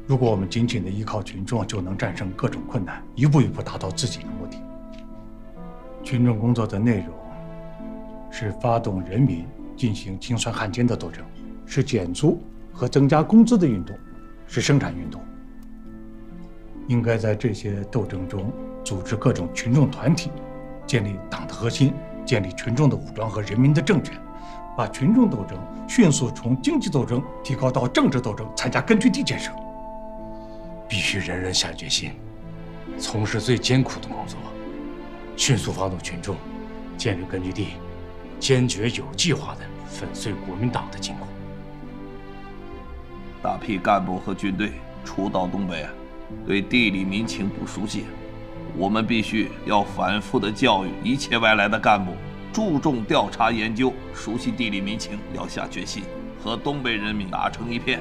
如果我们仅仅的依靠群众就能战胜各种困难，一步一步达到自己的目的。群众工作的内容是发动人民进行清算汉奸的斗争，是减租和增加工资的运动，是生产运动。应该在这些斗争中组织各种群众团体，建立党的核心，建立群众的武装和人民的政权，把群众斗争迅速从经济斗争提高到政治斗争，参加根据地建设。必须人人下决心，从事最艰苦的工作，迅速发动群众，建立根据地，坚决有计划地粉碎国民党的金库。大批干部和军队初到东北，对地理民情不熟悉，我们必须要反复地教育一切外来的干部，注重调查研究，熟悉地理民情，要下决心和东北人民打成一片，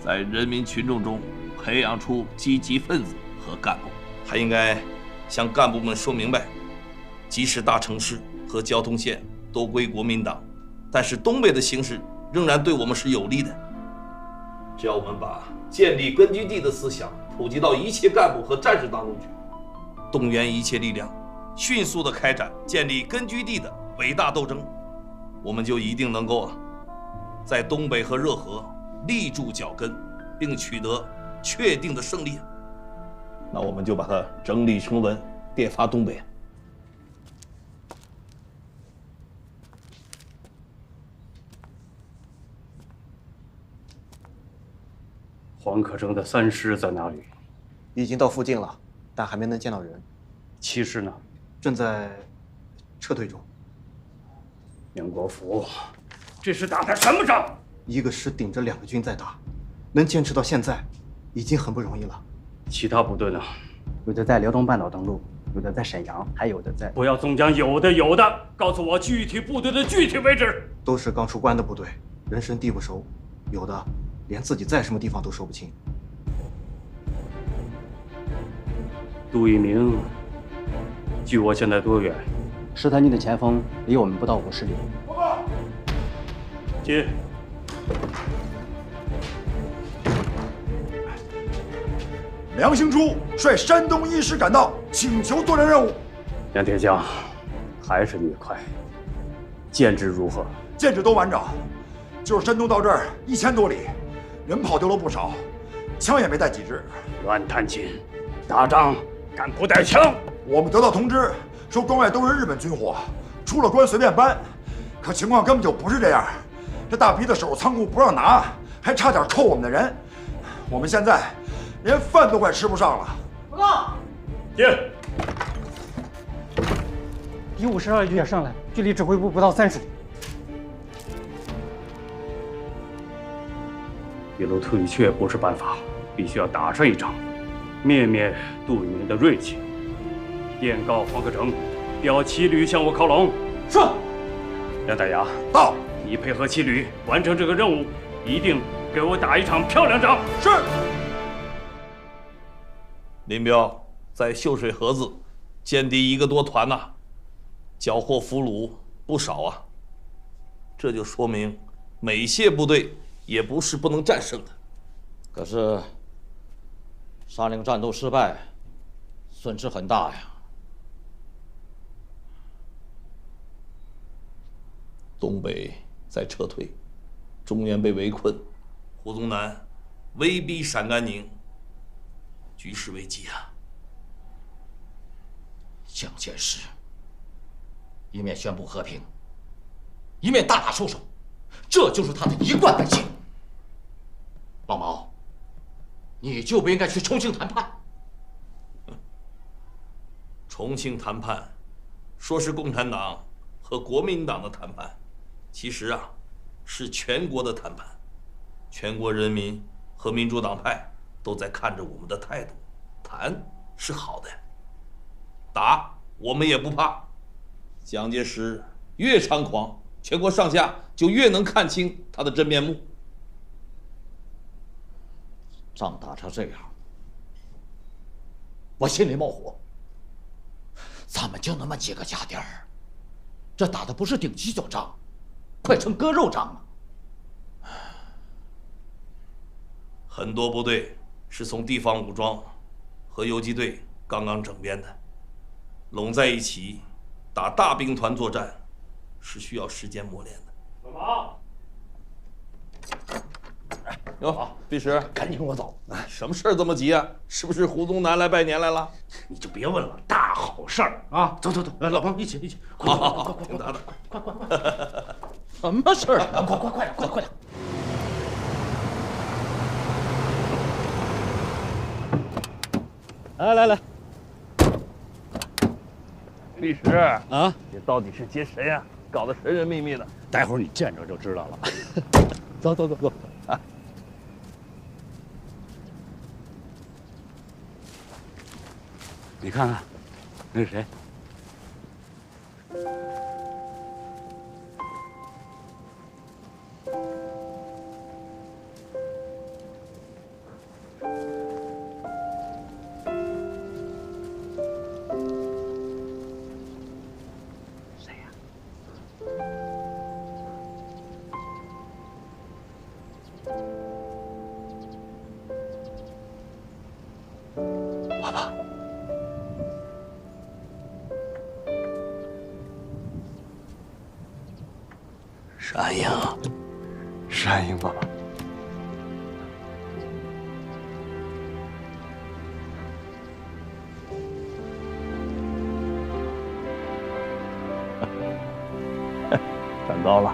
在人民群众中培养出积极分子和干部。还应该向干部们说明白，即使大城市和交通线都归国民党，但是东北的形势仍然对我们是有利的。只要我们把建立根据地的思想普及到一切干部和战士当中去，动员一切力量，迅速地开展建立根据地的伟大斗争，我们就一定能够在东北和热河立住脚跟，并取得确定的胜利。那我们就把它整理成文，电发东北。黄可征的3师在哪里？已经到附近了，但还没能见到人。7师呢？正在撤退中。杨国福，这是打的什么仗？一个师顶着2个军在打，能坚持到现在，已经很不容易了。其他部队呢？有的在辽东半岛登陆，有的在沈阳，还有的在……不要总讲有的，告诉我具体部队的具体位置。都是刚出关的部队，人生地不熟，有的连自己在什么地方都说不清。杜聿明，距我现在多远？石潭军的前锋离我们不到50里。报告。接。梁兴初率山东1师赶到，请求作战任务。杨铁匠，还是你快。建制如何？建制都完整，就是山东到这儿1000多里，人跑丢了不少，枪也没带几支。乱弹琴，打仗敢不带枪？我们得到通知说关外都是日本军火，出了关随便搬，可情况根本就不是这样。这大批的守仓库不让拿，还差点扣我们的人。我们现在连饭都快吃不上了。报告。接。第52旅也上来，距离指挥部不到30里。一路退却不是办法，必须要打上一仗，灭灭杜聿明的锐气。电告黄可征，调7旅向我靠拢。是。梁大牙，到。你配合7旅完成这个任务，一定给我打一场漂亮仗。是。林彪在秀水河子歼敌1个多团呐，缴获俘虏不少啊。这就说明美械部队也不是不能战胜的。可是沙陵战斗失败，损失很大呀。东北在撤退，中原被围困，胡宗南威逼陕甘宁，局势危急啊！蒋介石一面宣布和平，一面大打出手，这就是他的一贯本性。老毛，你就不应该去重庆谈判。重庆谈判，说是共产党和国民党的谈判，其实啊，是全国的谈判，全国人民和民主党派都在看着我们的态度，谈是好的，打我们也不怕。蒋介石越猖狂，全国上下就越能看清他的真面目。仗打成这样，我心里冒火。咱们就那么几个家丁儿，这打的不是顶犄角仗，快成割肉仗了。很多部队是从地方武装和游击队刚刚整编的，拢在一起打大兵团作战，是需要时间磨练的。老毛，哟，毕师，赶紧跟我走。什么事儿这么急啊？是不是胡宗南来拜年来了？你就别问了，大好事儿啊！走走走，来，老彭一起，好好好，听他的。快！什么事儿啊？快点！来，律师啊，你到底是接谁呀？搞得神神秘秘的。待会儿你见着就知道了。走。啊！你看看，那是谁？是安英，是安英爸爸。站到了。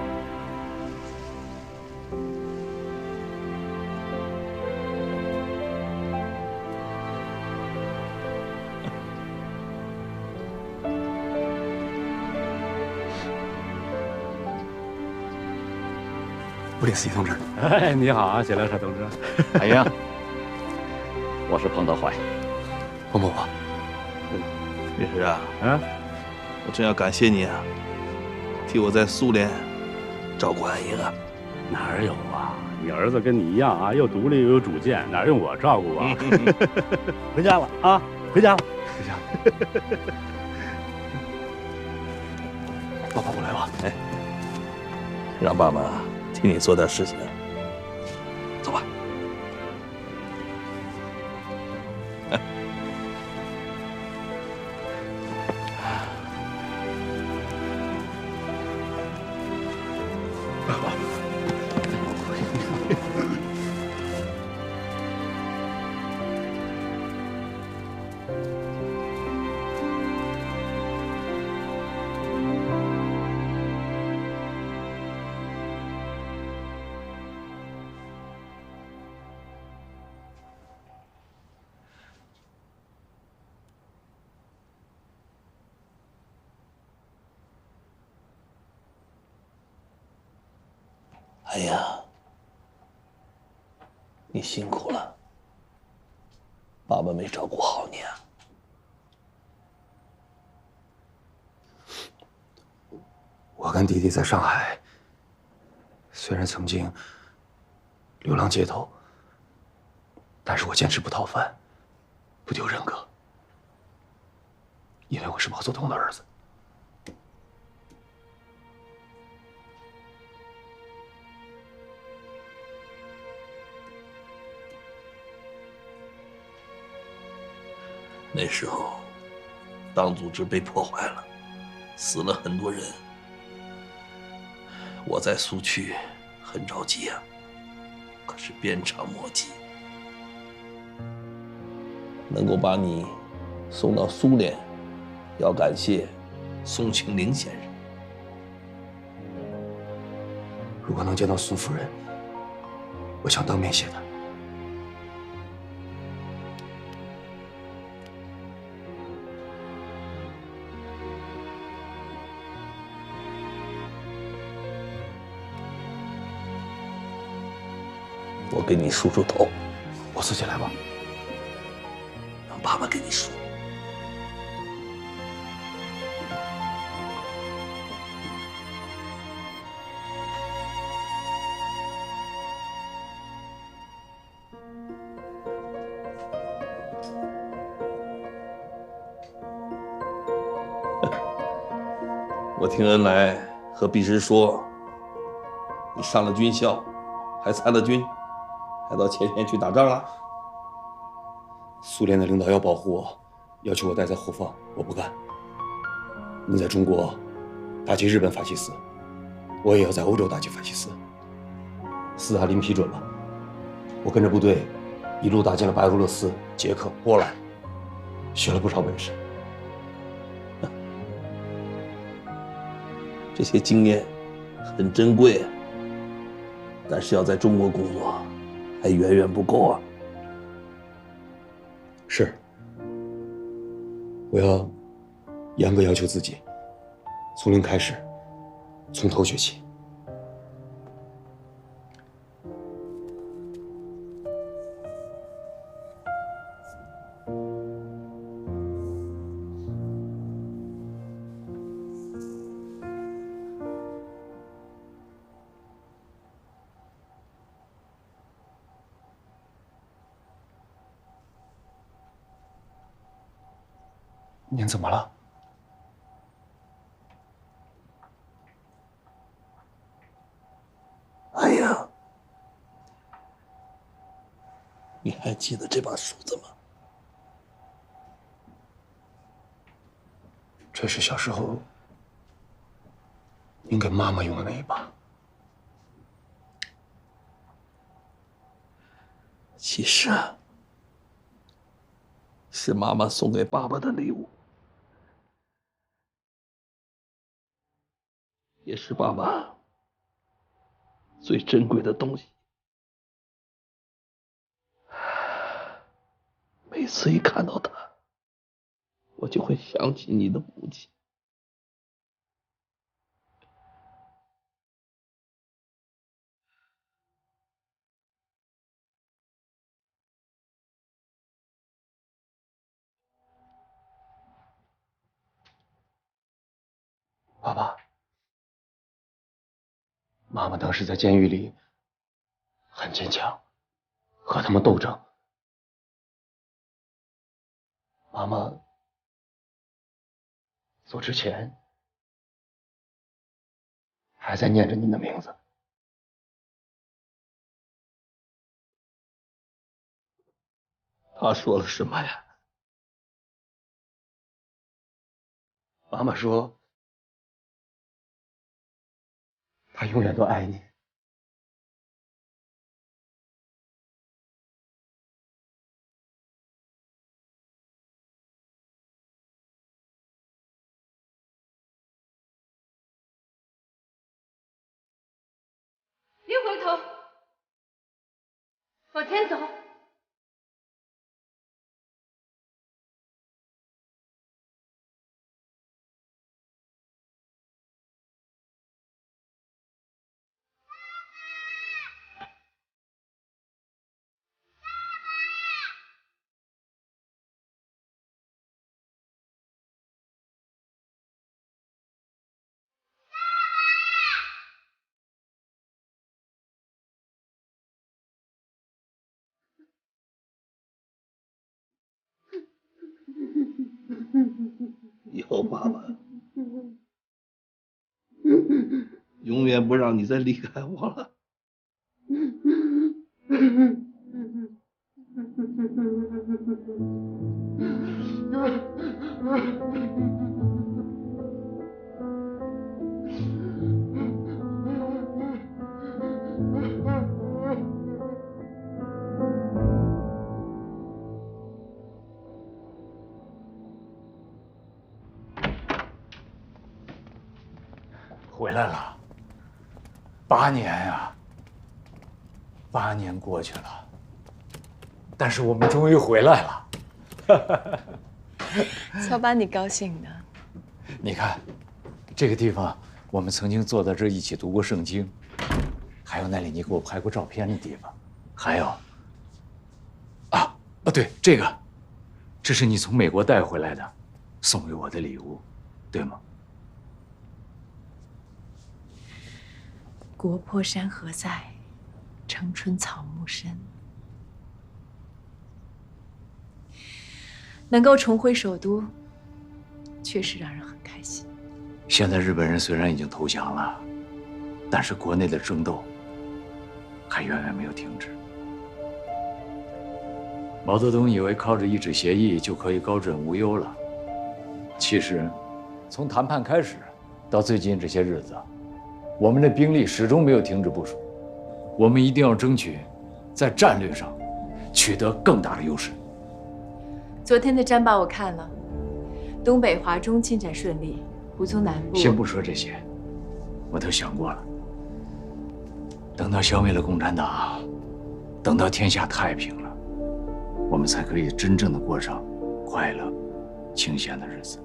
布列斯基同志，哎，你好啊，谢良山同志。哎呀，我是彭德怀。彭伯伯，律师啊，我真要感谢你啊，替我在苏联照顾安英啊。哪有啊？你儿子跟你一样啊，又独立又有主见，哪用我照顾啊？回家了啊，回家了。爸爸，我来了。哎，让爸爸替你做点事情。走吧。哎呀，你辛苦了，爸爸没照顾好你啊。我跟弟弟在上海，虽然曾经流浪街头，但是我坚持不讨饭，不丢人格，因为我是毛泽东的儿子。那时候，党组织被破坏了，死了很多人。我在苏区很着急啊，可是鞭长莫及。能够把你送到苏联，要感谢宋庆龄先生。如果能见到宋夫人，我想当面谢她。我给你梳梳头，我自己来吧。让爸爸给你梳。我听恩来和毕师说，你上了军校，还参了军，还到前线去打仗了。苏联的领导要保护我，要求我待在后方，我不干。你在中国打击日本法西斯，我也要在欧洲打击法西斯。斯大林批准了，我跟着部队一路打进了白俄罗斯、捷克、波兰，学了不少本事。这些经验很珍贵，但是要在中国工作还远远不够啊。是，我要严格要求自己，从零开始，从头学起。您怎么了？哎呀，你还记得这把梳子吗？这是小时候您给妈妈用的那一把。其实啊，是妈妈送给爸爸的礼物，也是爸爸最珍贵的东西。每次一看到它，我就会想起你的母亲。爸爸，妈妈当时在监狱里很坚强，和他们斗争。妈妈走之前还在念着您的名字。他说了什么呀？妈妈说，她永远都爱你。别回头，往前走。以后爸爸永远不让你再离开我了。回来了，8年呀，8年过去了，但是我们终于回来了。瞧把你高兴的。你看，这个地方我们曾经坐在这一起读过圣经，还有那里你给我拍过照片的地方，还有，对，这是你从美国带回来的，送给我的礼物，对吗？国破山河在，城春草木深。能够重回首都，确实让人很开心。现在日本人虽然已经投降了，但是国内的争斗还远远没有停止。毛泽东以为靠着一纸协议就可以高枕无忧了。其实，从谈判开始到最近这些日子，我们的兵力始终没有停止部署。我们一定要争取在战略上取得更大的优势。昨天的战报我看了，东北、华中进展顺利，胡宗南部……先不说这些，我都想过了。等到消灭了共产党，等到天下太平了，我们才可以真正的过上快乐、清闲的日子。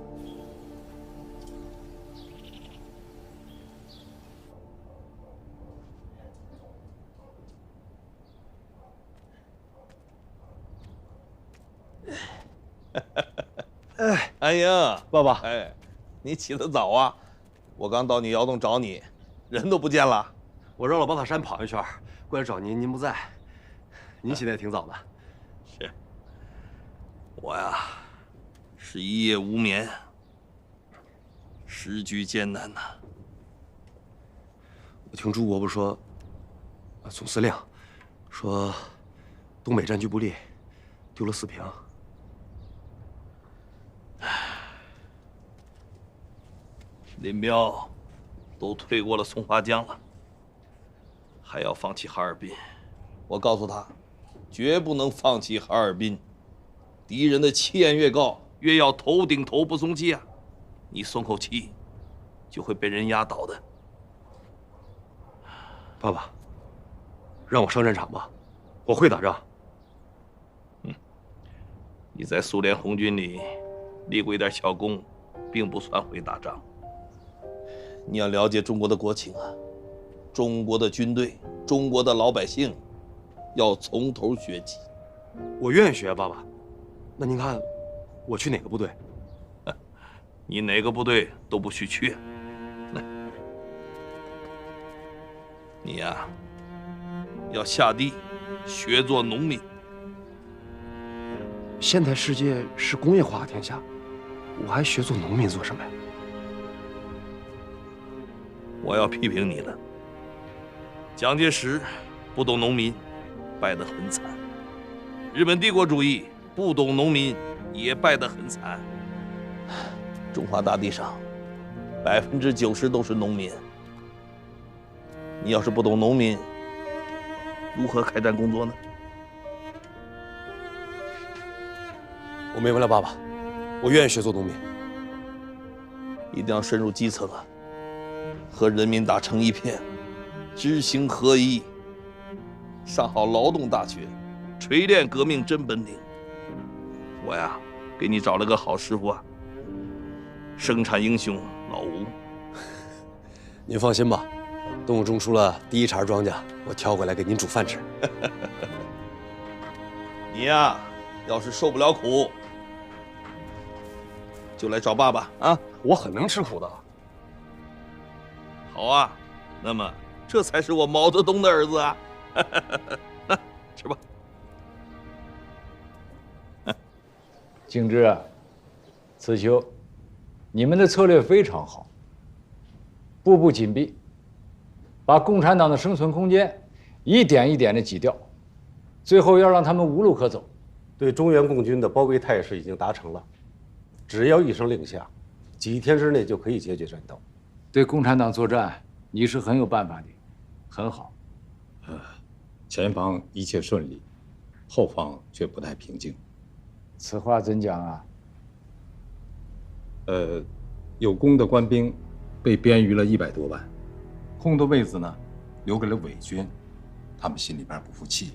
哎呀，爸爸，哎，你起得早啊！我刚到你窑洞找你，人都不见了。我绕了宝塔山跑一圈，过来找您，您不在。您起得也挺早的。是。我呀，是一夜无眠，时局艰难呐。我听朱伯伯说，总司令说，东北占据不利，丢了4平。林彪都退过了松花江了，还要放弃哈尔滨。我告诉他，绝不能放弃哈尔滨。敌人的气焰越高，越要头顶头不松气啊！你松口气，就会被人压倒的。爸爸，让我上战场吧，我会打仗。你在苏联红军里立过一点小功，并不算会打仗。你要了解中国的国情啊，中国的军队，中国的老百姓，要从头学起。我愿意学，爸爸。那您看，我去哪个部队？你哪个部队都不许去。你呀，要下地学做农民。现代世界是工业化的天下，我还学做农民做什么呀？我要批评你了。蒋介石不懂农民，败得很惨；日本帝国主义不懂农民，也败得很惨。中华大地上90%都是农民。你要是不懂农民，如何开展工作呢？我明白了，爸爸，我愿意学做农民。一定要深入基层啊，和人民打成一片，知行合一，上好劳动大学，锤炼革命真本领。我呀，给你找了个好师傅啊，生产英雄老吴。您放心吧，等我种出了第一茬庄稼，我挑回来给您煮饭吃。你呀，要是受不了苦，就来找爸爸啊！我很能吃苦的。好啊，那么这才是我毛泽东的儿子啊！那吃吧。敬之，此秋，你们的策略非常好，步步紧逼，把共产党的生存空间一点一点的挤掉，最后要让他们无路可走。对中原共军的包围态势已经达成了，只要一声令下，几天之内就可以解决战斗。对共产党作战，你是很有办法的，很好。前方一切顺利，后方却不太平静。此话怎讲啊？有功的官兵被编余了100多万，空的位子呢留给了伪军，他们心里边不服气，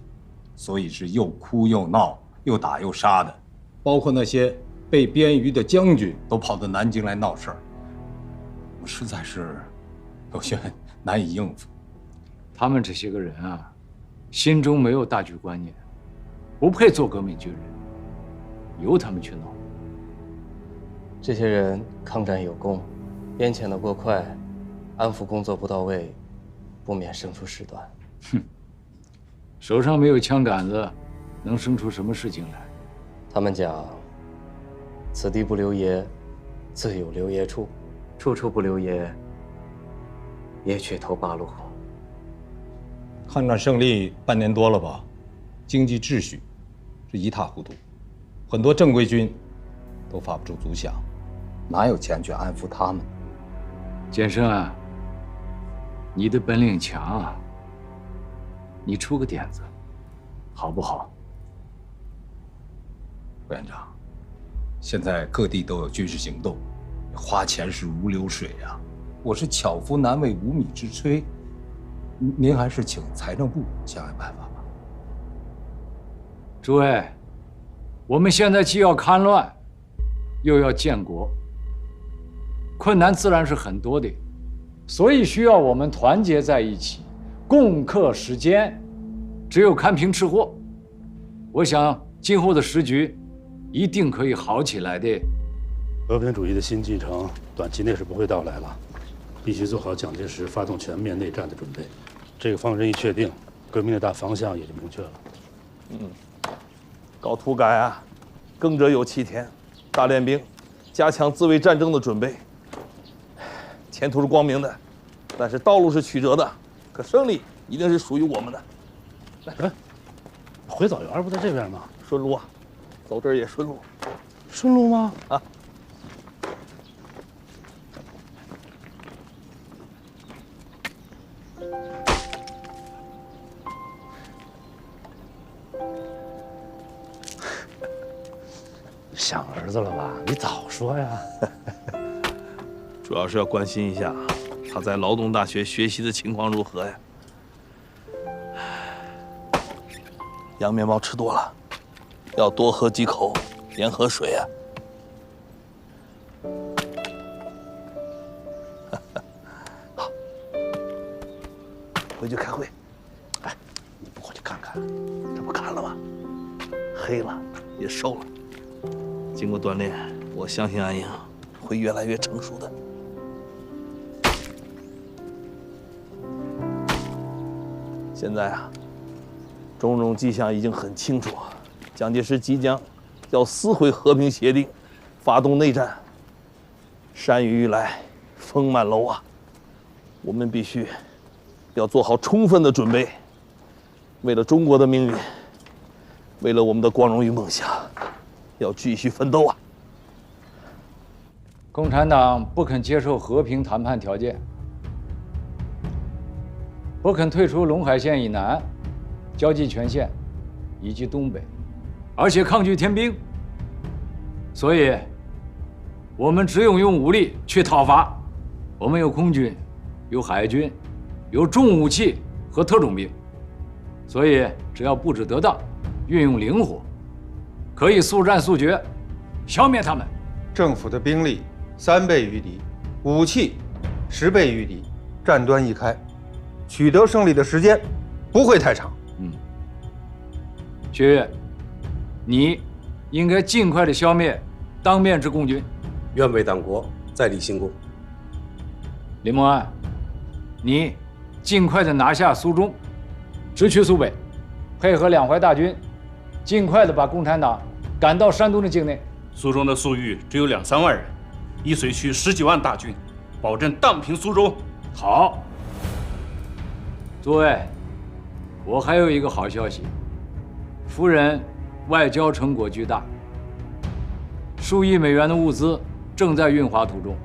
所以是又哭又闹，又打又杀的，包括那些被编余的将军都跑到南京来闹事儿，我实在是有些难以应付。他们这些个人啊，心中没有大局观念，不配做革命军人，由他们去闹。这些人抗战有功，边遣的过快，安抚工作不到位，不免生出事端。哼，手上没有枪杆子，能生出什么事情来？他们讲，此地不留爷，自有留爷处；处处不留爷，爷却投八路。抗战胜利半年多了吧，经济秩序是一塌糊涂，很多正规军都发不出足饷，哪有钱去安抚他们？建胜啊，你的本领强，你出个点子，好不好？副连长，现在各地都有军事行动，花钱是如流水啊。我是巧妇难为无米之炊，您还是请财政部想想办法吧。诸位，我们现在既要戡乱，又要建国，困难自然是很多的，所以需要我们团结在一起，共克时艰。只有看平吃货，我想今后的时局一定可以好起来的。和平主义的新进程短期内是不会到来了，必须做好蒋介石发动全面内战的准备。这个方针一确定，革命的大方向也就明确了。搞土改啊，耕者有其田，大练兵，加强自卫战争的准备。前途是光明的，但是道路是曲折的，可胜利一定是属于我们的。来，回枣园不在这边吗？顺路啊，走这儿也顺路。顺路吗？啊。想儿子了吧？你早说呀！主要是要关心一下他在劳动大学学习的情况如何呀。洋面包吃多了，要多喝几口盐和水啊。好，回去开会。哎，你不过去看看，这不看了吗？黑了，也瘦了。经过锻炼，我相信安英会越来越成熟的。现在啊，种种迹象已经很清楚，蒋介石即将要撕毁和平协定，发动内战。山雨欲来风满楼啊！我们必须要做好充分的准备，为了中国的命运，为了我们的光荣与梦想，要继续奋斗啊！共产党不肯接受和平谈判条件，不肯退出陇海线以南、胶济全线以及东北，而且抗拒添兵，所以我们只有用武力去讨伐。我们有空军，有海军，有重武器和特种兵，所以只要布置得当，运用灵活，可以速战速决，消灭他们。政府的兵力3倍于敌，武器10倍于敌，战端一开，取得胜利的时间不会太长。薛岳，你应该尽快的消灭当面之共军。愿为党国再立新功。林默安，你尽快的拿下苏中，直取苏北，配合两淮大军，尽快的把共产党赶到山东的境内。苏中的粟裕只有2-3万人，易水区10几万大军，保证荡平苏州。好，诸位，我还有一个好消息，夫人外交成果巨大，数亿美元的物资正在运华途中。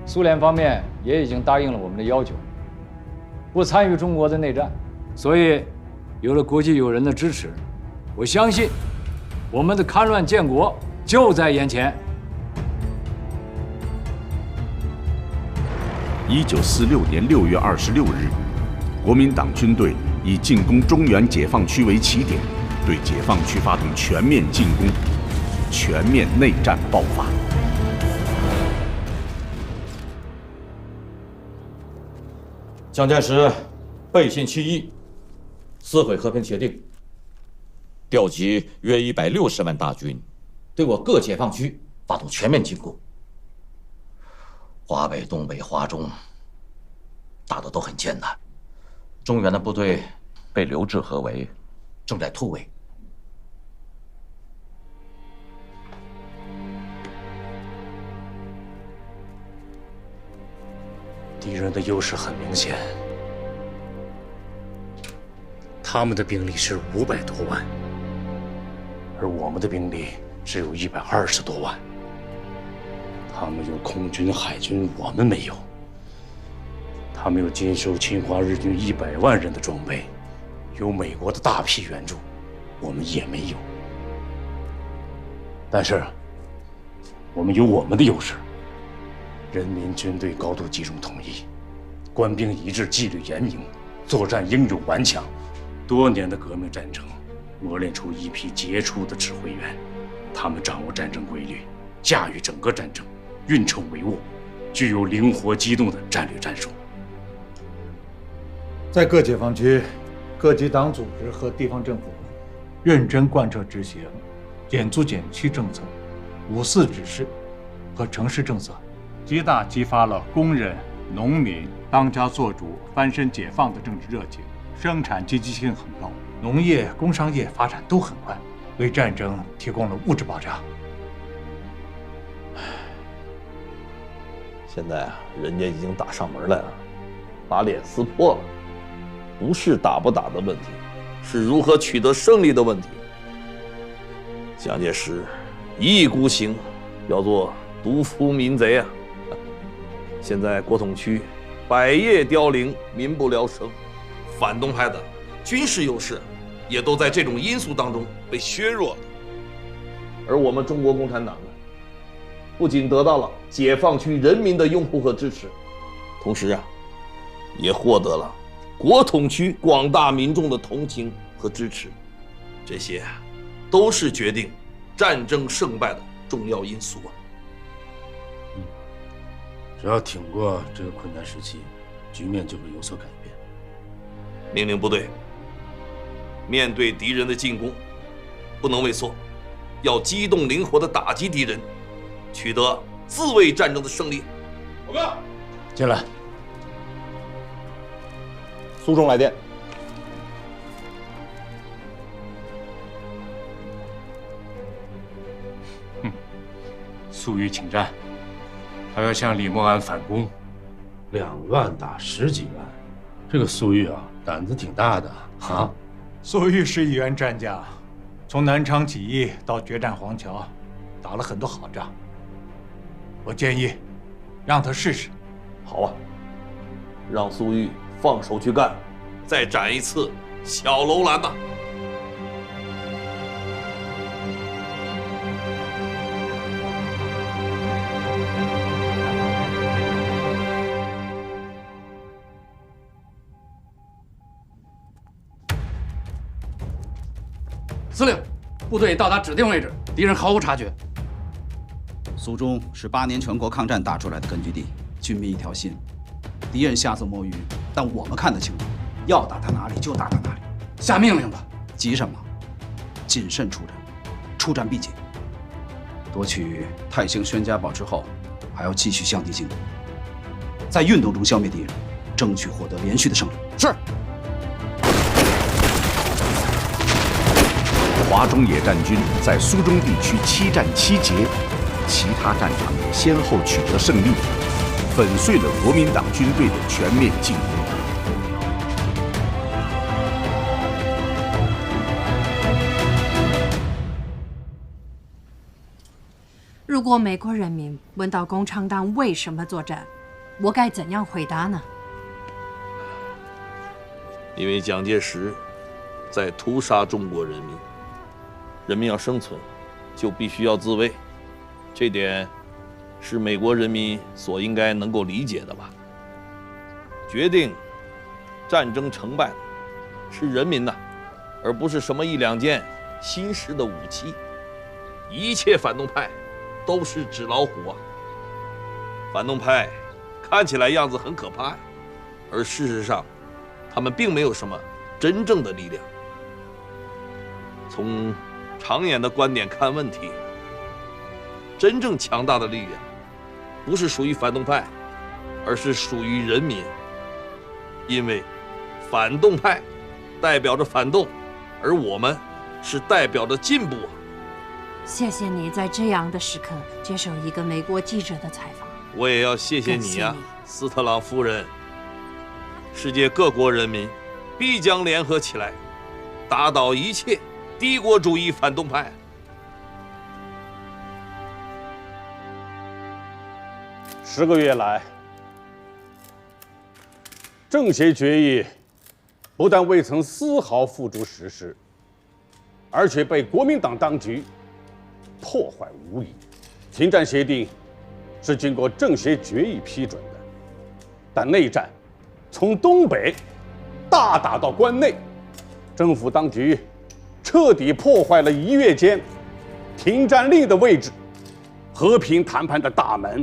苏联方面也已经答应了我们的要求，不参与中国的内战，所以有了国际友人的支持，我相信我们的戡乱建国就在眼前。1946年6月26日，国民党军队以进攻中原解放区为起点，对解放区发动全面进攻，全面内战爆发。蒋介石背信弃义，撕毁和平协定，调集约160万大军，对我各解放区发动全面进攻。华北、东北、华中打得都很艰难，中原的部队被留置合围，正在突围。敌人的优势很明显，他们的兵力是500多万，而我们的兵力只有120多万。他们有空军、海军，我们没有。他们有接收侵华日军100万人的装备，有美国的大批援助，我们也没有。但是，我们有我们的优势。人民军队高度集中统一，官兵一致，纪律严明，作战英勇顽强。多年的革命战争磨练出一批杰出的指挥员，他们掌握战争规律，驾驭整个战争，运筹帷幄，具有灵活机动的战略战术。在各解放区，各级党组织和地方政府认真贯彻执行减租减息政策、5·4指示和城市政策，极大激发了工人、农民当家作主、翻身解放的政治热情，生产积极性很高，农业、工商业发展都很快，为战争提供了物质保障。现在啊，人家已经打上门来了，把脸撕破了。不是打不打的问题，是如何取得胜利的问题。蒋介石一意孤行，要做独夫民贼啊！现在国统区百业凋零，民不聊生，反动派的军事优势也都在这种因素当中被削弱了。而我们中国共产党呢，不仅得到了解放区人民的拥护和支持，同时啊，也获得了国统区广大民众的同情和支持，这些都是决定战争胜败的重要因素啊。只要挺过这个困难时期，局面就会有所改变。命令部队面对敌人的进攻，不能畏缩，要机动灵活地打击敌人，取得自卫战争的胜利。报告，进来。苏中来电。粟裕请战，他要向李默庵反攻。2万打10几万，这个粟裕啊，胆子挺大的啊。粟裕是一员战将，从南昌起义到决战黄桥，打了很多好仗。我建议，让他试试。好啊，让粟裕放手去干，再展一次小楼兰呐！司令，部队到达指定位置，敌人毫无察觉。苏中是8年全国抗战打出来的根据地，军民一条心。敌人瞎子摸鱼，但我们看得清楚，要打他哪里就打他哪里。下命令吧！急什么？谨慎出战，出战必捷。夺取泰兴、宣家堡之后，还要继续向敌进攻，在运动中消灭敌人，争取获得连续的胜利。是。华中野战军在苏中地区7战7捷，其他战场也先后取得胜利，粉碎了国民党军队的全面进攻。如果美国人民问到共产党为什么作战，我该怎样回答呢？因为蒋介石在屠杀中国人民。人民要生存，就必须要自卫，这点是美国人民所应该能够理解的吧？决定战争成败是人民呐，而不是什么1、2件新式的武器。一切反动派都是纸老虎啊！反动派看起来样子很可怕，而事实上，他们并没有什么真正的力量。从长远的观点看问题，真正强大的力量不是属于反动派，而是属于人民。因为反动派代表着反动，而我们是代表着进步啊！谢谢你在这样的时刻接受一个美国记者的采访。我也要谢谢你啊，斯特朗夫人。世界各国人民必将联合起来，打倒一切帝国主义反动派。10个月来，政协决议不但未曾丝毫付诸实施，而且被国民党当局破坏无疑。停战协定是经过政协决议批准的，但内战从东北大打到关内，政府当局彻底破坏了1月间停战令的位置，和平谈判的大门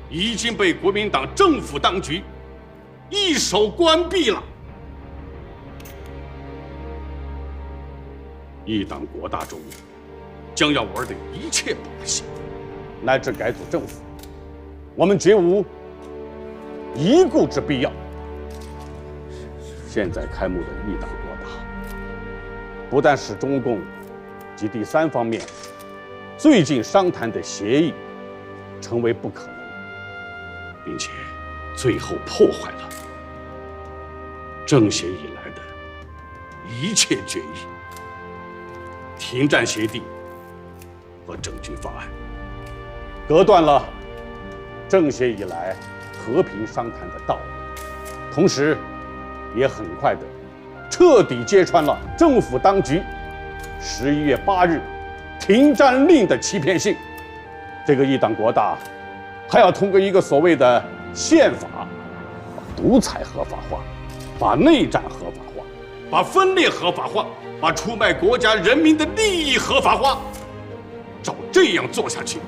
已经被国民党政府当局一手关闭了。一党国大中将要玩的一切把戏，乃至改组政府，我们绝无一顾之必要。现在开幕的一党国大，不但使中共及第三方面最近商谈的协议成为不可能，并且最后破坏了政协以来的一切决议、停战协定和整军方案，隔断了政协以来和平商谈的道路，同时也很快的彻底揭穿了政府当局11月8日停战令的欺骗性。这个一党国大还要通过一个所谓的宪法，把独裁合法化，把内战合法化，把分裂合法化，把出卖国家人民的利益合法化。照这样做下去，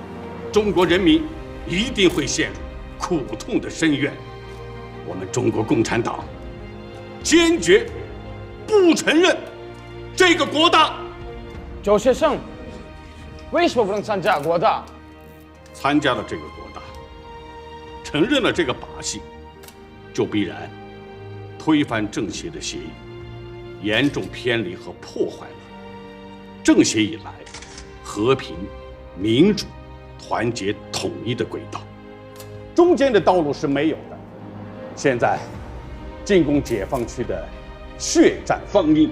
中国人民一定会陷入苦痛的深渊。我们中国共产党坚决不承认这个国大。周先生，为什么不能参加国大？参加了这个国大，承认了这个把戏，就必然推翻政协的协议，严重偏离和破坏了政协以来和平、民主、团结、统一的轨道。中间的道路是没有的。现在进攻解放区的血战方殷，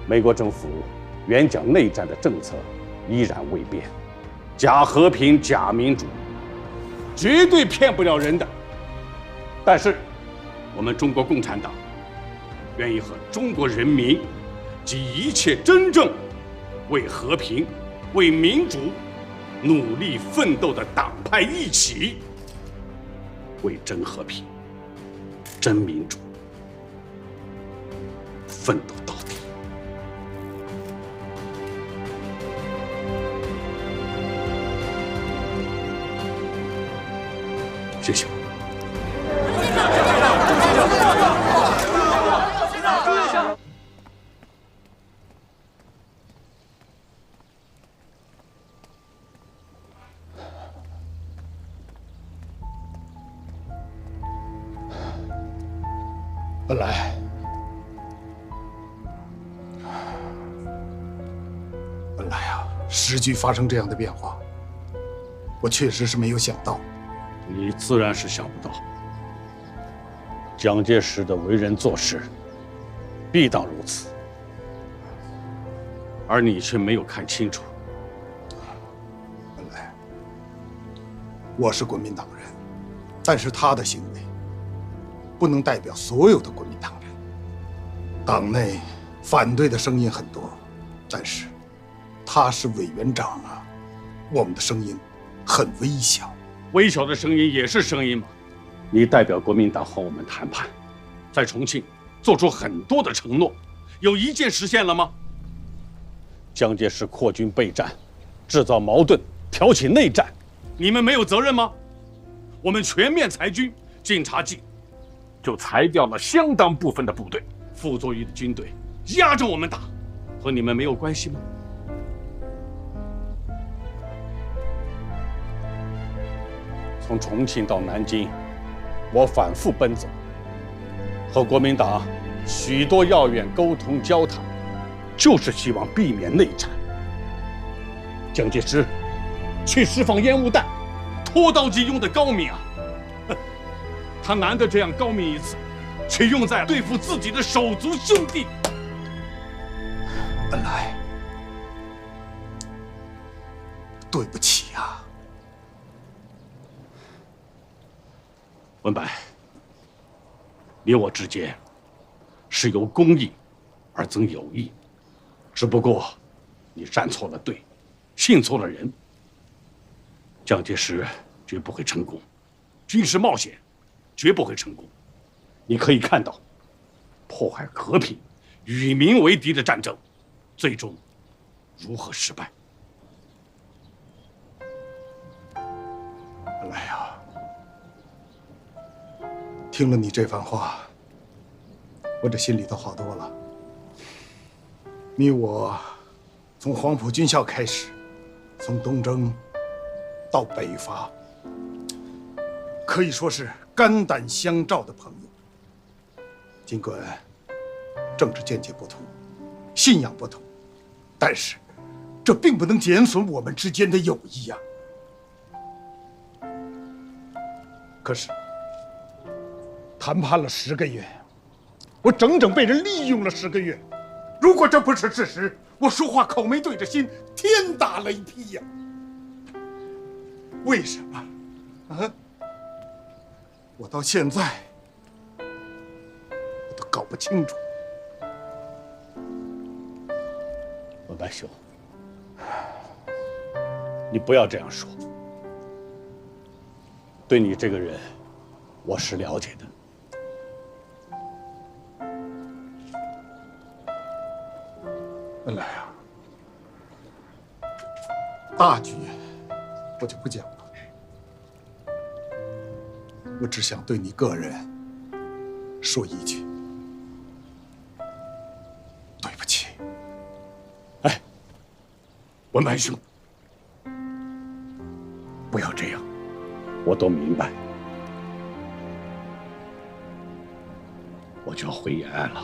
美国政府援剿内战的政策依然未变，假和平、假民主，绝对骗不了人的。但是，我们中国共产党愿意和中国人民及一切真正为和平、为民主努力奋斗的党派一起，为真和平、真民主奋斗到底。谢谢。本来啊，时局发生这样的变化，我确实是没有想到。你自然是想不到，蒋介石的为人做事必当如此，而你却没有看清楚。本来我是国民党人，但是他的行为不能代表所有的国民党人。党内反对的声音很多，但是他是委员长啊，我们的声音很微小。微小的声音也是声音嘛。你代表国民党和我们谈判，在重庆做出很多的承诺，有一件实现了吗？蒋介石扩军备战，制造矛盾，挑起内战，你们没有责任吗？我们全面裁军，晋察冀就裁掉了相当部分的部队，傅作义的军队压着我们打，和你们没有关系吗？从重庆到南京，我反复奔走，和国民党许多要员沟通交谈，就是希望避免内战。蒋介石去释放烟雾弹，拖刀机用的高明啊！他难得这样高明一次，却用在对付自己的手足兄弟。本来，对不起呀。文白，你我之间是由公义而增友谊，只不过你站错了队，信错了人。蒋介石绝不会成功，军事冒险绝不会成功。你可以看到，破坏和平、与民为敌的战争，最终如何失败。本来呀，听了你这番话，我这心里头好多了。你我从黄埔军校开始，从东征到北伐，可以说是肝胆相照的朋友。尽管政治见解不同，信仰不同，但是这并不能减损我们之间的友谊呀。可是谈判了10个月，我整整被人利用了10个月。如果这不是事实，我说话口没对着心，天打雷劈呀！为什么？啊？我到现在我都搞不清楚。文白兄，你不要这样说。对你这个人，我是了解的。本来啊，大局我就不讲了，我只想对你个人说一句：对不起。哎，文白兄，不要这样，我都明白。我就要回延安了，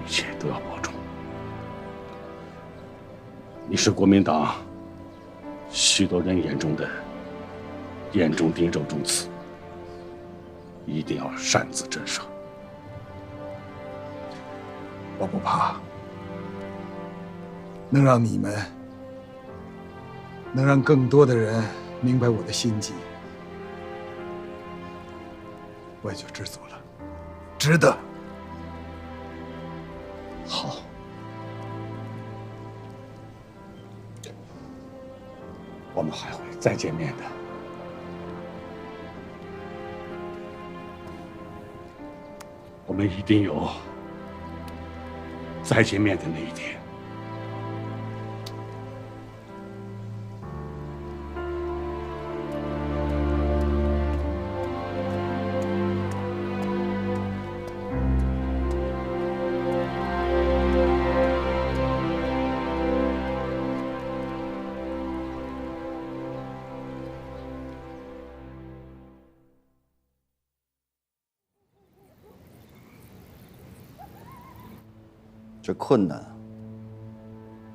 一切都要保重。你是国民党许多人眼中的眼中钉、肉中刺，一定要擅自震慑。我不怕，能让你们，能让更多的人明白我的心迹，我也就知足了，值得。好，我们还会再见面的。我们一定有再见面的那一天。这困难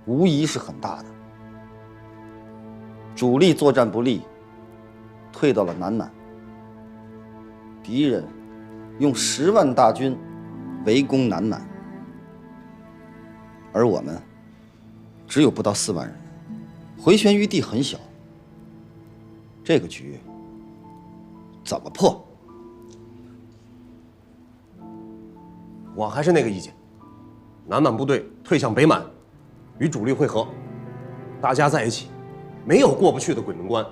无疑是很大的。主力作战不利，退到了南满。敌人用10万大军围攻南满，而我们只有不到4万人，回旋余地很小。这个局怎么破？我还是那个意见。南满部队退向北满，与主力会合，大家在一起，没有过不去的鬼门关。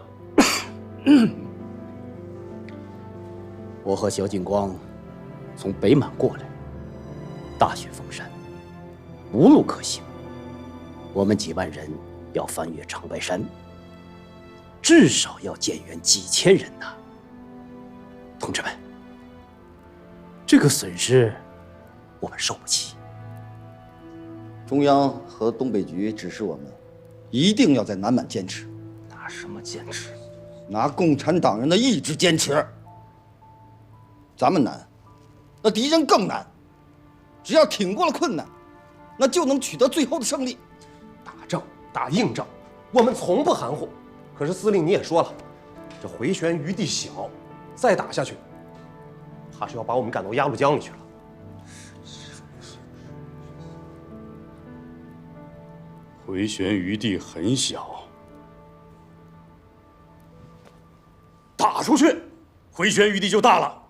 我和萧劲光从北满过来，大雪封山，无路可行。我们几万人要翻越长白山，至少要减员几千人呐！同志们，这个损失我们受不起。中央和东北局指示我们，一定要在南满坚持。拿什么坚持？拿共产党人的意志坚持。咱们难，那敌人更难。只要挺过了困难，那就能取得最后的胜利。打仗打硬仗，我们从不含糊。可是司令你也说了，这回旋余地小，再打下去，怕是要把我们赶到鸭绿江里去了。回旋余地很小，打出去，回旋余地就大了。